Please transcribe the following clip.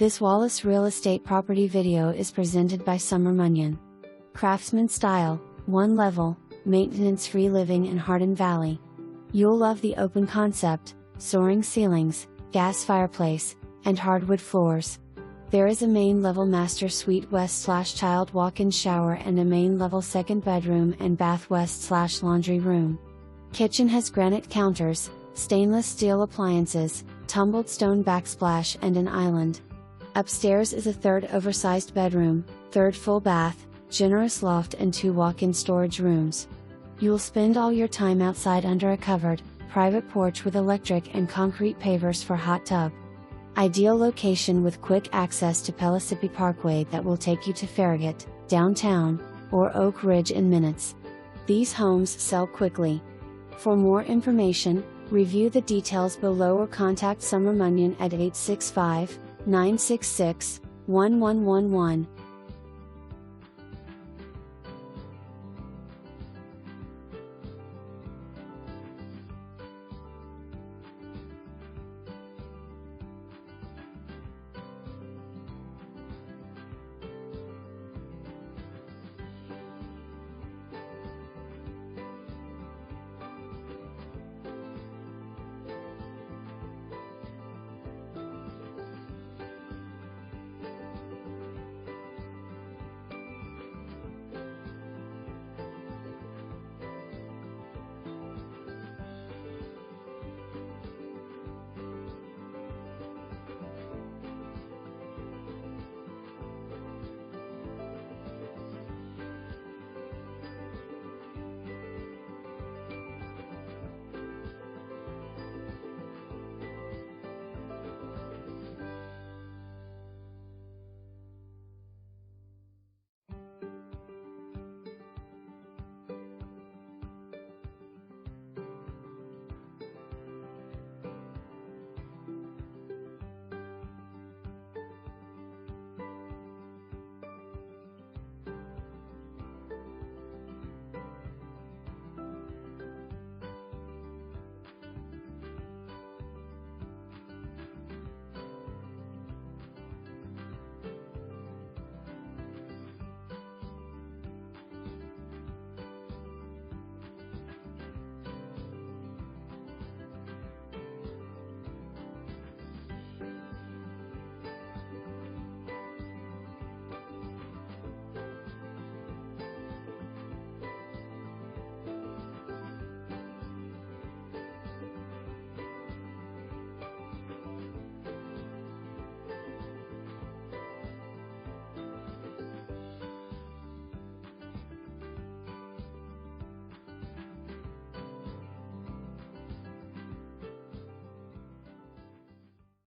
This Wallace Real Estate property video is presented by Summer Munyon. Craftsman-style, one level, maintenance-free living in Hardin Valley. You'll love the open concept, soaring ceilings, gas fireplace, and hardwood floors. There is a main level master suite west/child walk-in shower and a main level second bedroom and bath west/laundry room. Kitchen has granite counters, stainless steel appliances, tumbled stone backsplash and an island. Upstairs is a third oversized bedroom, third full bath, generous loft and 2 walk-in storage rooms. You'll spend all your time outside under a covered, private porch with electric and concrete pavers for hot tub. Ideal location with quick access to Pellissippi Pkwy that will take you to Farragut, downtown, or Oak Ridge in minutes. These homes sell quickly. For more information, review the details below or contact Summer Munyon at 865-966-1111.